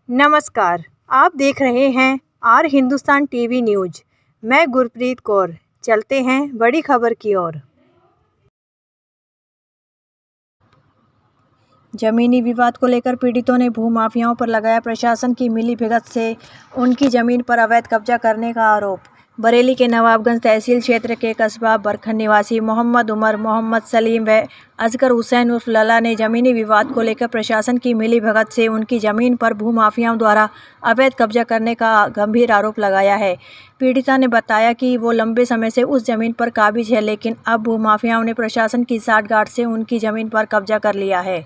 नमस्कार, आप देख रहे हैं आर हिंदुस्तान टीवी न्यूज़। मैं गुरप्रीत कौर। चलते हैं बड़ी खबर की ओर। जमीनी विवाद को लेकर पीड़ितों ने भूमाफियाओं पर लगाया प्रशासन की मिलीभगत से उनकी जमीन पर अवैध कब्जा करने का आरोप। बरेली के नवाबगंज तहसील क्षेत्र के कस्बा बरखन निवासी मोहम्मद उमर, मोहम्मद सलीम व अजगर हुसैन उर्फ लला ने जमीनी विवाद को लेकर प्रशासन की मिलीभगत से उनकी जमीन पर भूमाफियाओं द्वारा अवैध कब्जा करने का गंभीर आरोप लगाया है। पीड़िता ने बताया कि वो लंबे समय से उस जमीन पर काबिज है, लेकिन अब भूमाफियाओं ने प्रशासन की साठगांठ से उनकी जमीन पर कब्जा कर लिया है,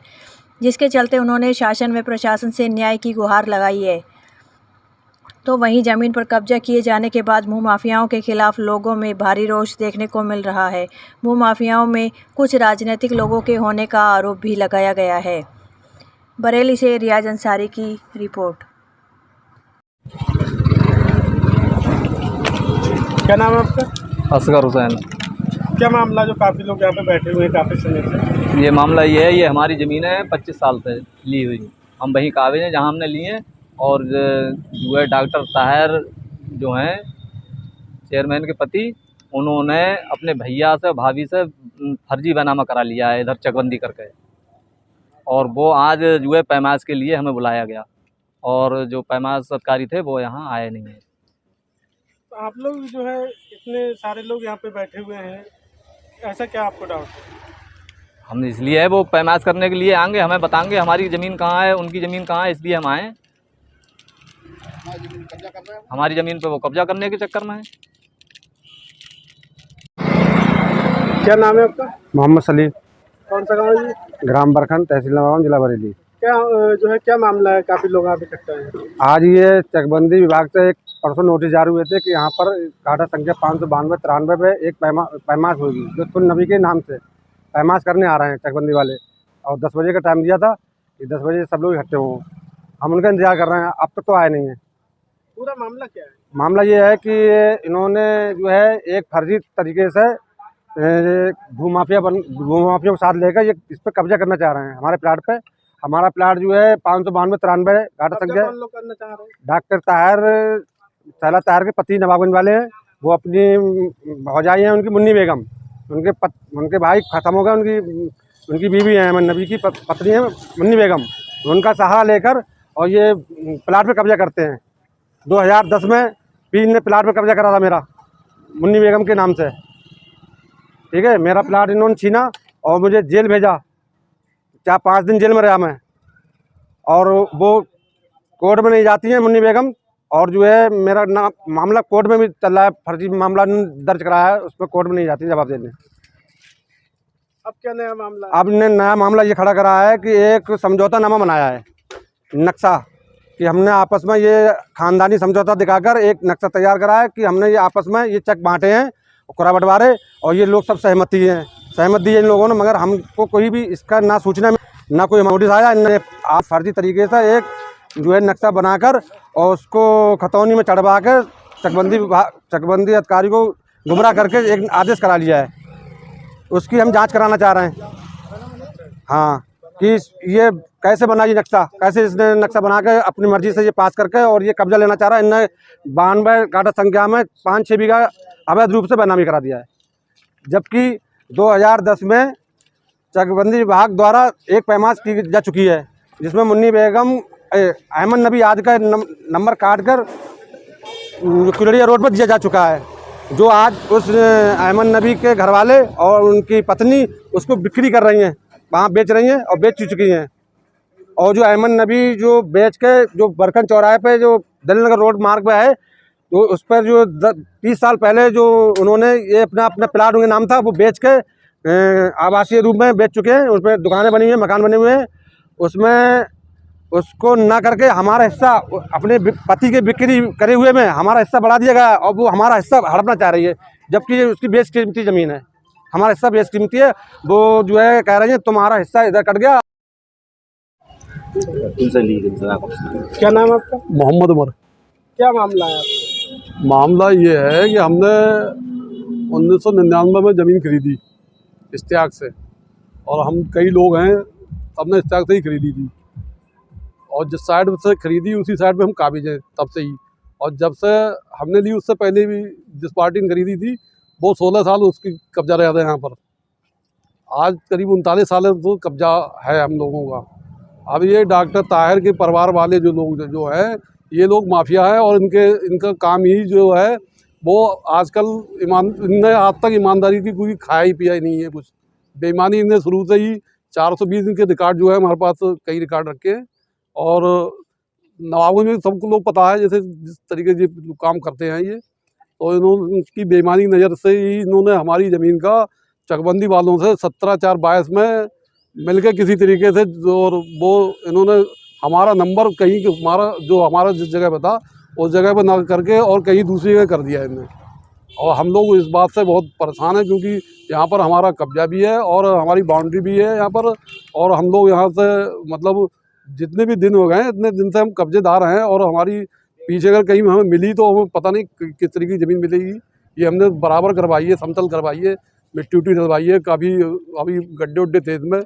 जिसके चलते उन्होंने शासन व प्रशासन से न्याय की गुहार लगाई है। तो वहीं जमीन पर कब्जा किए जाने के बाद भूमाफियाओं के खिलाफ लोगों में भारी रोष देखने को मिल रहा है। भूमाफियाओं में कुछ राजनीतिक लोगों के होने का आरोप भी लगाया गया है। बरेली से रियाज अंसारी की रिपोर्ट। क्या नाम है आपका? असगर हुसैन। क्या मामला जो काफ़ी लोग यहाँ पे बैठे हुए हैं काफ़ी समय से? ये मामला ये है, ये हमारी ज़मीन है 25 साल से ली हुई। हम वहीं काबिज हैं जहाँ हमने लिए हैं। और जो है डॉक्टर ताहिर जो हैं चेयरमैन के पति, उन्होंने अपने भैया से भाभी से फर्जी बैनामा करा लिया है इधर चकबंदी करके। और वो आज जो है पैमाइश के लिए हमें बुलाया गया, और जो पैमाइश अधिकारी थे वो यहाँ आए नहीं हैं। तो आप लोग जो है इतने सारे लोग यहाँ पे बैठे हुए हैं, ऐसा क्या आपको डाउट है? हम इसलिए है वो पैमाइश करने के लिए आएंगे, हमें बताएंगे हमारी ज़मीन कहाँ है, उनकी ज़मीन कहाँ है, इसलिए हम आए। हमारी ज़मीन पे वो कब्जा करने के चक्कर में है। क्या नाम है आपका? मोहम्मद सलीम। कौन सा गाँव है ये? ग्राम बरखन, तहसील नवाबगंज, जिला बरेली। क्या जो है क्या मामला है, काफ़ी लोग यहाँ पे इकट्ठा हैं? आज ये चकबंदी विभाग से एक परसों नोटिस जारी हुए थे कि यहाँ पर काटा संख्या 592-93 पे एक पैमाश होगी, जो सुन नबी के नाम से पैमाश करने आ रहे हैं चकबंदी वाले। और 10 बजे का टाइम दिया था कि 10 बजे सब लोग इकट्ठे हों। हम उनका इंतजार कर रहे हैं, अब तक तो आए नहीं हैं। पूरा मामला क्या है? मामला ये है कि इन्होंने जो है एक फर्जी तरीके से भूमाफिया को साथ लेकर ये इस पर कब्जा करना चाह रहे हैं हमारे प्लाट पे। हमारा प्लाट जो है 592-93 घाटा संख्या। कौन लोग करना चाह रहे हैं? डॉक्टर ताहिर ताहिर के पति नवाबगंज वाले हैं। वो अपनी भौजाई हैं उनकी मुन्नी बेगम, उनके भाई ख़त्म हो गए, उनकी बीवी है अहमद नबी की पत्नी है मुन्नी बेगम। उनका सहारा लेकर और ये प्लाट पे कब्जा करते हैं। 2010 में भी इनने प्लाट पे कब्जा करा था मेरा, मुन्नी बेगम के नाम से। ठीक है, मेरा प्लाट इन्होंने छीना और मुझे जेल भेजा। 4-5 दिन जेल में रहा मैं। और वो कोर्ट में नहीं जाती हैं मुन्नी बेगम, और जो है मेरा मामला कोर्ट में भी चल रहा है, फर्जी मामला दर्ज कराया है, उसमें कोर्ट में नहीं जाती जवाब देने। अब क्या नया मामला है? अब ने नया मामला ये खड़ा करा है कि एक समझौता नामा बनाया है, नक्शा, कि हमने आपस में ये खानदानी समझौता दिखाकर एक नक्शा तैयार करा है कि हमने ये आपस में ये चेक बांटे हैं, कुरा बंटवारे, और ये लोग सब सहमत दी है इन लोगों ने। मगर हमको कोई भी इसका ना सूचना ना कोई नोटिस आया। इन्होंने आप फर्जी तरीके से एक जो है नक्शा बनाकर और उसको खतौनी में चढ़वा कर चकबंदी अधिकारी को गुमराह करके एक आदेश करा लिया है। उसकी हम जांच कराना चाह रहे हैं। हाँ, कि ये कैसे बना, ये नक्शा कैसे इसने नक्शा बना के अपनी मर्जी से ये पास करके और ये कब्जा लेना चाह रहा है। इनने 92 काटा संख्या में 5-6 बीघा अवैध रूप से बेनामी करा दिया है, जबकि 2010 में चकबंदी विभाग द्वारा एक पैमाश की जा चुकी है, जिसमें मुन्नी बेगम अहमद नबी आज का नंबर काट कर कुलड़िया रोड पर दिया जा चुका है, जो आज उस अहमद नबी के घर वाले और उनकी पत्नी उसको बिक्री कर रही हैं, वहाँ बेच रही हैं और बेच चुकी हैं। और जो अहमद नबी जो बेच के जो बरखन चौराहे पे जो दलीनगर रोड मार्ग पे है, तो उस पर जो 30 साल पहले जो उन्होंने ये अपना प्लाट उनके नाम था, वो बेच के आवासीय रूप में बेच चुके हैं। उसमें दुकानें बनी हुई हैं, मकान बने हुए हैं। उसमें उसको ना करके हमारा हिस्सा अपने पति के बिक्री करे हुए में हमारा हिस्सा बढ़ा दिया गया, और वो हमारा हिस्सा हड़पना चाह रही है, जबकि उसकी बेशकीमती ज़मीन है। हमारा हिस्सा बेशकीमती है। वो जो है कह रही है तुम्हारा हिस्सा इधर कट गया। क्या नाम है आपका? मोहम्मद उमर। क्या मामला है आपका? मामला ये है कि हमने 1999 में ज़मीन खरीदी इश्तियाक से, और हम कई लोग हैं, सबने इश्तियाक से ही खरीदी थी। और जिस साइड से खरीदी उसी साइड पे हम काबिज हैं तब से ही। और जब से हमने ली उससे पहले भी जिस पार्टी ने खरीदी थी वो 16 साल उसकी कब्जा रहा था यहाँ पर। आज करीब 39 साल तो कब्जा है हम लोगों का। अब ये डॉक्टर ताहिर के परिवार वाले जो लोग जो है ये लोग माफिया है और इनका काम ही जो है वो आजकल इनने आज तक ईमानदारी की कोई खाया ही पिया ही नहीं है कुछ। बेईमानी इनने शुरू से ही 420 इनके रिकॉर्ड जो है हमारे पास कई रिकॉर्ड रखे हैं। और नवाबों में सबको लोग पता है जैसे जिस तरीके से काम करते हैं ये, तो इन्होंने उनकी बेईमानी नज़र से ही इन्होंने हमारी ज़मीन का चकबंदी वालों से 17/4/22 में मिलके किसी तरीके से और वो इन्होंने हमारा नंबर कहीं हमारा जिस जगह पे था उस जगह पे ना करके और कहीं दूसरी जगह कर दिया इन्होंने। और हम लोग इस बात से बहुत परेशान हैं क्योंकि यहाँ पर हमारा कब्जा भी है और हमारी बाउंड्री भी है यहाँ पर। और हम लोग यहाँ से मतलब जितने भी दिन हो गए हैं इतने दिन से हम कब्जेदार हैं। और हमारी पीछे अगर कहीं हमें मिली तो हमें पता नहीं किस तरीके की ज़मीन मिलेगी। ये हमने बराबर करवाई है, समतल करवाई है, मिट्टी उट्टी डलवाई है, काफ़ी अभी गड्ढे उड्ढे थे इसमें।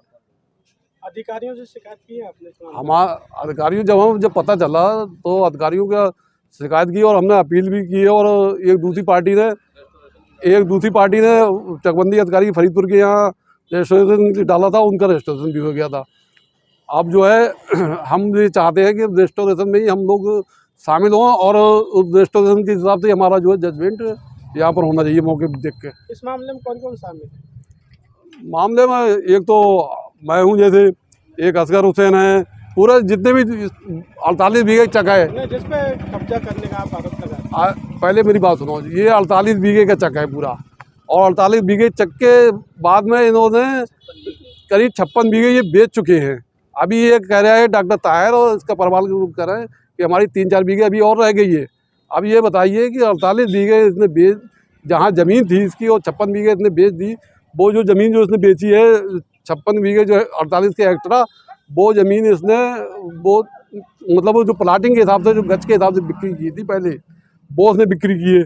अधिकारियों से शिकायत की है आपने? हमारा अधिकारियों जब पता चला तो अधिकारियों का शिकायत की और हमने अपील भी की है। और एक दूसरी पार्टी ने चकबंदी अधिकारी फरीदपुर के यहाँ रजिस्ट्रेशन डाला था, उनका रजिस्ट्रेशन भी हो गया था। अब जो है हम ये चाहते हैं कि रजिस्ट्रेशन में ही हम लोग शामिल हों और उस रजिस्ट्रेशन के हिसाब से हमारा जो है जजमेंट यहाँ पर होना चाहिए मौके पर देख के। इस मामले में कौन कौन शामिल है? मामले में एक तो मैं हूँ, जैसे एक असगर हुसैन है, पूरे जितने भी 48 बीघे चक है जिस पे कब्जा करने का आप आरोप लगा। पहले मेरी बात सुनो, ये 48 बीघे का चक है पूरा। और 48 बीघे चक के बाद में इन्होंने करीब 56 बीघे ये बेच चुके हैं। अभी ये कह रहा है डॉक्टर ताहिर और इसका परिवार के लोग कह रहे हैं कि हमारी 3-4 बीघे अभी और रह गई है। अब ये बताइए कि 48 बीघे इसने जहाँ ज़मीन थी इसकी और 56 बीघे इसने बेच दी। वो जो ज़मीन जो इसने बेची है 56 बीघे जो है 48 के एक्स्ट्रा, वो ज़मीन इसने वो मतलब वो जो प्लाटिंग के हिसाब से जो गज के हिसाब से बिक्री की थी पहले, वो उसने बिक्री की है।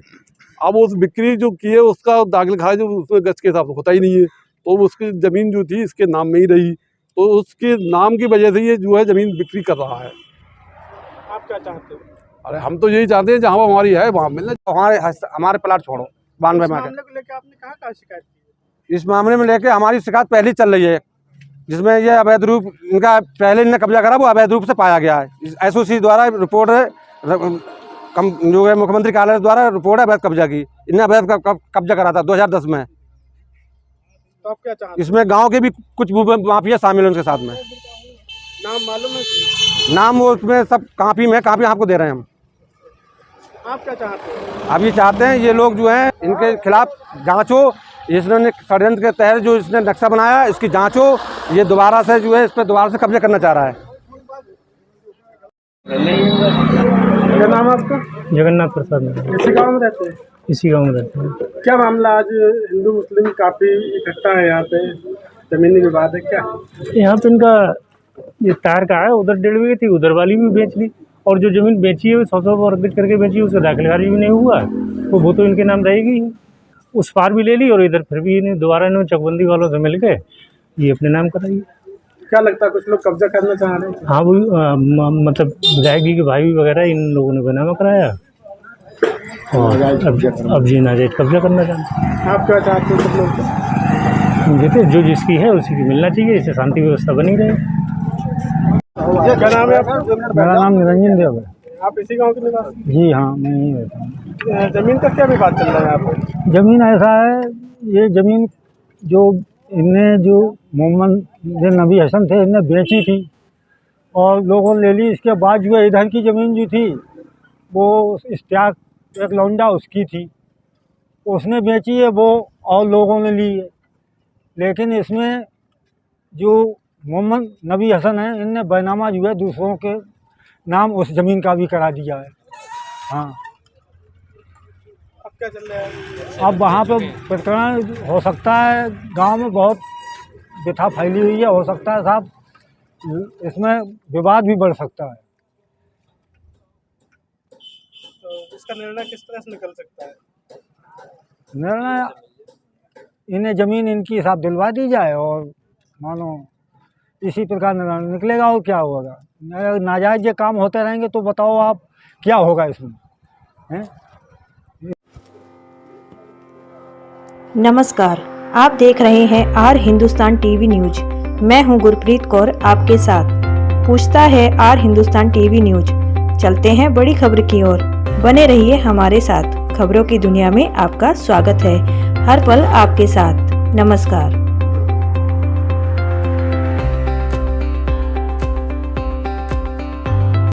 अब उस बिक्री जो की है उसका दाखिल खारिज जो उसमें गज के हिसाब से होता ही नहीं है, तो उसकी ज़मीन जो थी इसके नाम में ही रही। तो उसके नाम की वजह से ये जो है ज़मीन बिक्री कर रहा है। आप क्या चाहते हो? अरे हम तो यही चाहते हैं जहाँ हमारी है वहाँ मिलने। हमारे प्लाट छोड़ो 92 में। मामले को लेकर आपने कहाँ शिकायत की? इस मामले में लेके हमारी शिकायत पहले ही चल रही है, जिसमें ये अवैध रूप इनका पहले इन्हें कब्जा करा वो अवैध रूप से पाया गया है। एसओसी द्वारा रिपोर्ट है, जो है मुख्यमंत्री कार्यालय द्वारा रिपोर्ट है अवैध कब्जा की। इन्हें अवैध कब्जा करा था 2010 में। तो आप क्या चाहते इसमें गांव के भी कुछ माफिया शामिल हैं उनके साथ में। नाम मालूम है? नाम वो उसमें सब कापी में आपको दे रहे हैं हम। आप क्या चाहते हो? अब ये चाहते हैं ये लोग जो हैं इनके खिलाफ जांच हो। इसने षड्यंत्र के तहत जो इसने नक्शा बनाया इसकी जांच हो। ये दोबारा से जो है इस पर दोबारा से कब्जा करना चाह रहा है। क्या नाम है आपका? जगन्नाथ प्रसाद। इसी गाँव में रहते हैं? इसी गांव में रहते हैं। क्या मामला? आज हिंदू मुस्लिम काफी इकट्ठा है यहाँ पे, जमीनी विवाद है क्या? यहाँ पे इनका ये तार का है, उधर 1.5 बीघे थी, उधर वाली भी बेच ली। और जो ज़मीन बेची है वो 100 वर्ग करके बेची है, उसका दाखिल खारिज भी नहीं हुआ, तो वो तो इनके नाम रहेगी ही। उस पार भी ले ली और इधर फिर भी इन्हें दोबारा इन्होंने चकबंदी वालों से मिल के ये अपने नाम कराई। क्या लगता है कुछ लोग कब्जा करना चाह रहे हैं? हाँ, वो मतलब विधायक जी के भाई वगैरह इन लोगों ने बनामा कराया और अब जी नाजायज कब्जा करना चाहते हैं। आप क्या चाहते हो? सब लोग देखते जो जिसकी है उसी की मिलना चाहिए, इससे शांति व्यवस्था बनी रहे। क्या नाम है आपका? मेरा नाम निरंजन देव है। आप इसी गांव के निवासी? जी हाँ, मैं यहीं रहता हूँ। जमीन का क्या विवाद चल रहा है यहाँ पे? ज़मीन ऐसा है, ये ज़मीन जो इनने जो मोहम्मद नबी हसन थे इनने बेची थी और लोगों ने ले ली। इसके बाद जो है इधर की ज़मीन जो थी वो इश्तियाक एक लौंडा उसकी थी, उसने बेची है वो और लोगों ने ली है। लेकिन इसमें जो मोहम्मद नबी हसन है इनने बैनामा जो है दूसरों के नाम उस ज़मीन का भी करा दिया है। हाँ, अब क्या चल रहा है? अब वहाँ पे प्रकरण हो सकता है, गांव में बहुत व्यथा फैली हुई है, हो सकता है साहब इसमें विवाद भी बढ़ सकता है। तो इसका निर्णय किस तरह से निकल सकता है? निर्णय इन्हें ज़मीन इनकी हिसाब दिलवा दी जाए और मानो इसी प्रकार निर्णय निकलेगा और क्या होगा। नाजायज़ ये काम होते रहेंगे तो बताओ आप क्या होगा इसमें, हैं? नमस्कार, आप देख रहे हैं आर हिंदुस्तान टीवी न्यूज। मैं हूं गुरप्रीत कौर आपके साथ। पूछता है आर हिंदुस्तान टीवी न्यूज। चलते हैं बड़ी खबर की ओर। बने रहिए हमारे साथ। खबरों की दुनिया में आपका स्वागत है। हर पल आपके साथ। नमस्कार।